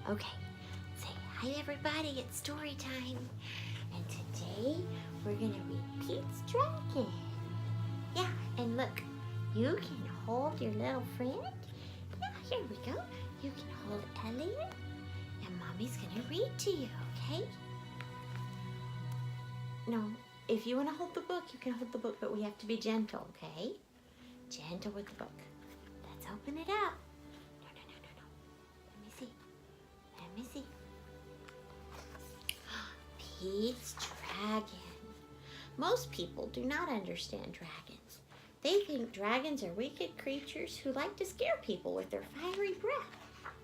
Okay, say hi everybody, it's story time. And today we're gonna read Pete's Dragon. Yeah, and look, you can hold your little friend. Yeah, here we go. You can hold Elliot, and Mommy's gonna read to you, okay? No, if you wanna hold the book, you can hold the book, but we have to be gentle, okay? Gentle with the book. Let's open it up. No. Let me see. Let me see. Pete's Dragon. Most people do not understand dragons. They think dragons are wicked creatures who like to scare people with their fiery breath.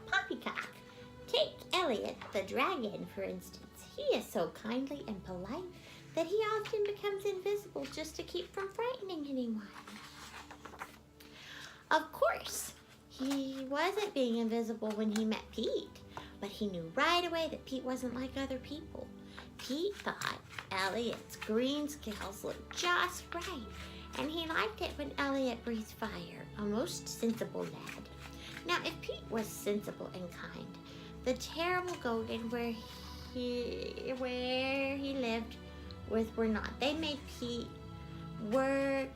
Poppycock. Take Elliot the dragon, for instance. He is so kindly and polite that he often becomes invisible just to keep from frightening anyone. Of course, he wasn't being invisible when he met Pete, but he knew right away that Pete wasn't like other people. Pete thought Elliot's green scales looked just right, and he liked it when Elliot breathed fire, a most sensible lad. Now, if Pete was sensible and kind, the terrible Gogan where he lived with were not. They made Pete work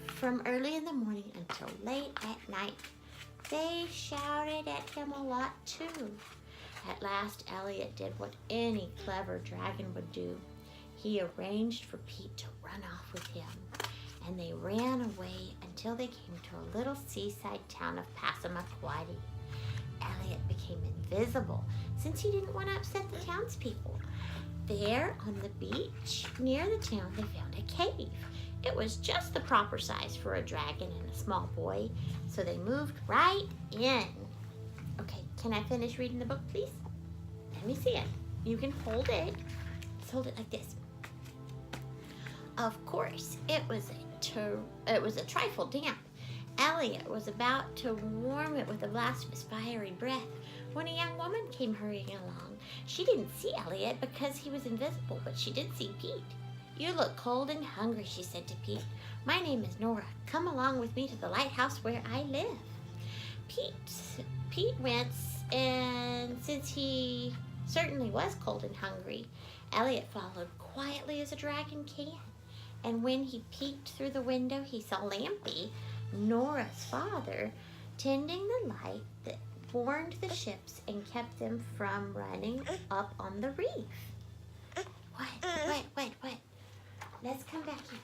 from early in the morning until late at night. They shouted at him a lot too. At last, Elliot did what any clever dragon would do. He arranged for Pete to run off with him, and they ran away until they came to a little seaside town of Passamaquoddy. Elliot became invisible since he didn't want to upset the townspeople. There on the beach near the town, they found a cave. It was just the proper size for a dragon and a small boy, so they moved right in. Okay, can I finish reading the book, please? Let me see it. You can hold it. Just hold it like this. Of course, it was a trifle damp. Elliot was about to warm it with a blast of his fiery breath when a young woman came hurrying along. She didn't see Elliot because he was invisible, but she did see Pete. "You look cold and hungry," she said to Pete. "My name is Nora. Come along with me to the lighthouse where I live." Pete went, and since he certainly was cold and hungry, Elliot followed quietly as a dragon can. And when he peeked through the window, he saw Lampy, Nora's father, tending the light that warned the ships and kept them from running up on the reef. What? Let's come back here.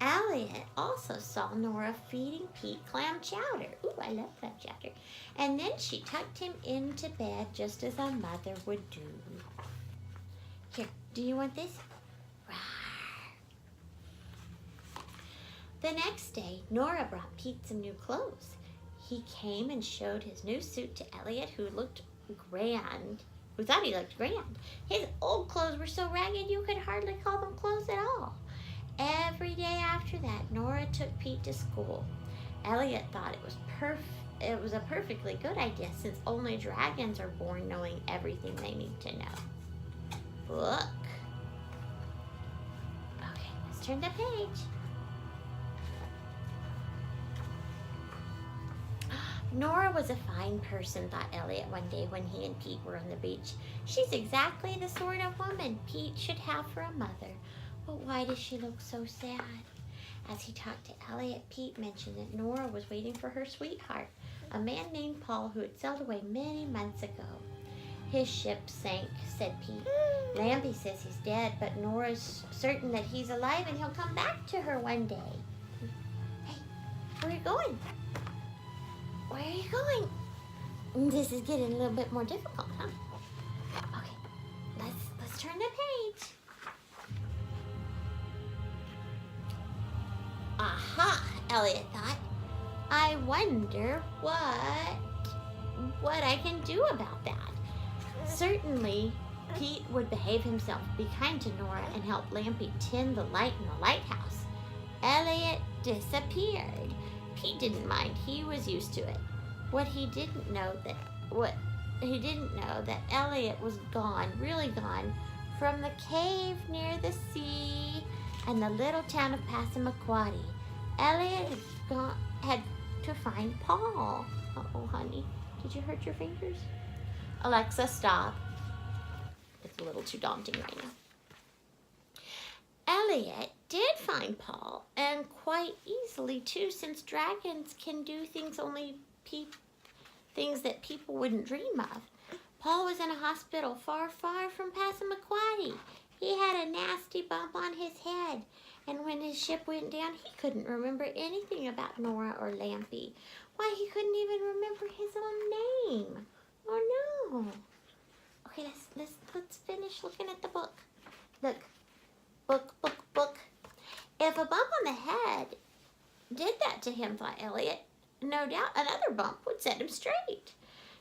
Elliot also saw Nora feeding Pete clam chowder. Ooh, I love clam chowder. And then she tucked him into bed just as a mother would do. Here, do you want this? The next day, Nora brought Pete some new clothes. He came and showed his new suit to Elliot, who thought he looked grand. His old clothes were so ragged you could hardly call them clothes at all. Every day after that, Nora took Pete to school. Elliot thought it was a perfectly good idea, since only dragons are born knowing everything they need to know. Look. Okay, let's turn the page. Nora was a fine person, thought Elliot one day when he and Pete were on the beach. She's exactly the sort of woman Pete should have for a mother. But why does she look so sad? As he talked to Elliot, Pete mentioned that Nora was waiting for her sweetheart, a man named Paul who had sailed away many months ago. "His ship sank," said Pete. "Lampy says he's dead, but Nora's certain that he's alive and he'll come back to her one day." Hey, where are you going? Where are you going? This is getting a little bit more difficult, huh? Okay, let's turn the page. Aha, Elliot thought. I wonder what I can do about that. Certainly, Pete would behave himself, be kind to Nora, and help Lampy tend the light in the lighthouse. Elliot disappeared. Pete didn't mind. He was used to it. He didn't know that Elliot was gone, really gone, from the cave near the sea and the little town of Passamaquoddy. Elliot had to find Paul. Uh-oh, honey. Did you hurt your fingers? Alexa, stop. It's a little too daunting right now. Elliot did find Paul, and quite easily too, since dragons can do things things that people wouldn't dream of. Paul was in a hospital far, far from Passamaquoddy. He had a nasty bump on his head, and when his ship went down, he couldn't remember anything about Nora or Lampy. Why, he couldn't even remember his own name. Oh no! Okay, let's finish looking at the book. Look, book. If a bump on the head did that to him, thought Elliot, no doubt another bump would set him straight.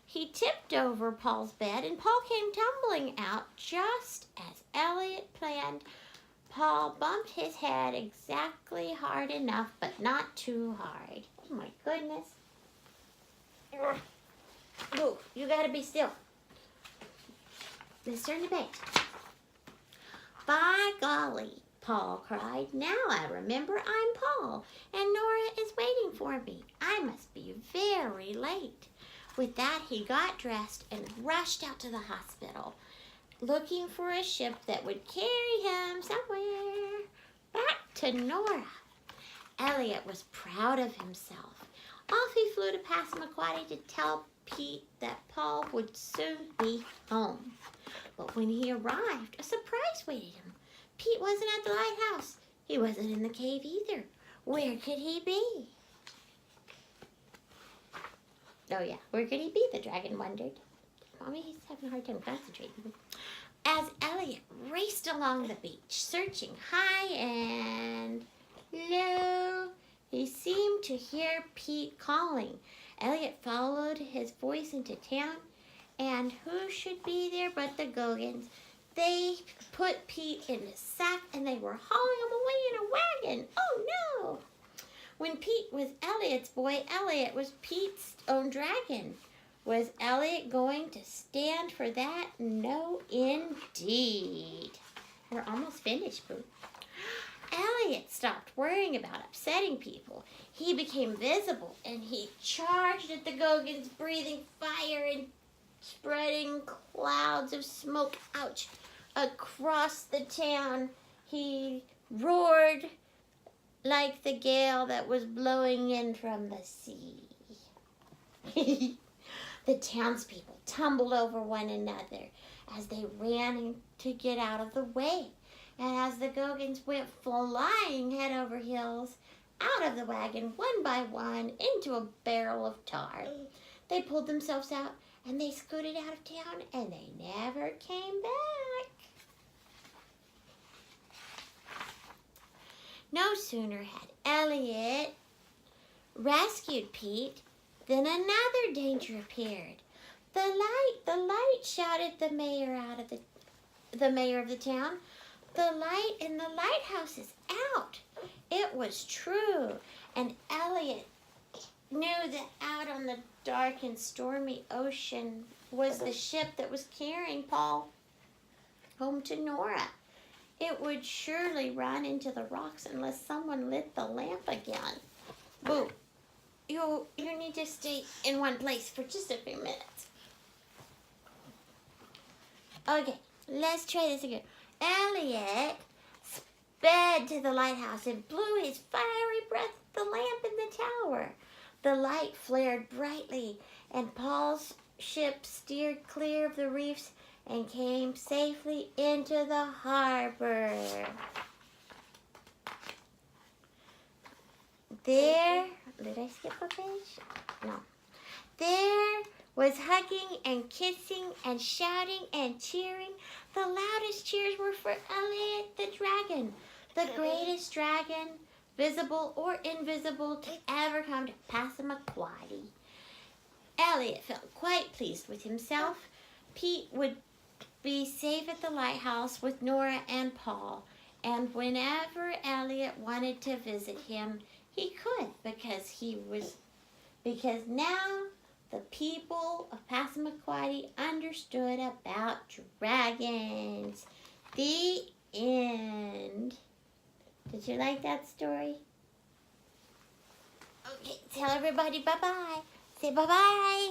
He tipped over Paul's bed, and Paul came tumbling out just as Elliot planned. Paul bumped his head exactly hard enough, but not too hard. Oh my goodness. Oh, you gotta be still. Let's turn the page. By golly, Paul cried. Now I remember I'm Paul, and Nora is waiting for me. I must be very late. With that, he got dressed and rushed out to the hospital, looking for a ship that would carry him somewhere back to Nora. Elliot was proud of himself. Off he flew to Passamaquoddy to tell Pete that Paul would soon be home. But when he arrived, a surprise waited him. Pete wasn't at the lighthouse. He wasn't in the cave either. Where could he be? Oh yeah, where could he be? The dragon wondered. Mommy, he's having a hard time concentrating. As Elliot raced along the beach, searching high and low, he seemed to hear Pete calling. Elliot followed his voice into town, and who should be there but the Gogans? They put Pete in a sack, and they were hauling him away in a wagon. Oh no! When Pete was Elliot's boy, Elliot was Pete's own dragon. Was Elliot going to stand for that? No, indeed. We're almost finished, Boo. Elliot stopped worrying about upsetting people. He became visible, and he charged at the Gogans, breathing fire and spreading clouds of smoke, ouch, across the town. He roared like the gale that was blowing in from the sea. The townspeople tumbled over one another as they ran to get out of the way. And as the Gogans went flying head over heels out of the wagon, one by one, into a barrel of tar, they pulled themselves out and they scooted out of town, and they never came back. No sooner had Elliot rescued Pete than another danger appeared. The light, shouted the mayor of the town. The light in the lighthouse is out. It was true, and Elliot knew that out on the dark and stormy ocean was the ship that was carrying Paul home to Nora. It would surely run into the rocks unless someone lit the lamp again. Boo, you need to stay in one place for just a few minutes. Okay, let's try this again. Elliot sped to the lighthouse and blew his fiery breath at the lamp in the tower. The light flared brightly, and Paul's ship steered clear of the reefs and came safely into the harbor. There, did I skip a page? No. There was hugging and kissing and shouting and cheering. The loudest cheers were for Elliot the dragon, the greatest dragon, visible or invisible, to ever come to Passamaquoddy. Elliot felt quite pleased with himself. Pete would be safe at the lighthouse with Nora and Paul, and whenever Elliot wanted to visit him, he could, because now the people of Passamaquoddy understood about dragons. The end. Did you like that story? Okay, tell everybody bye-bye. Say bye-bye.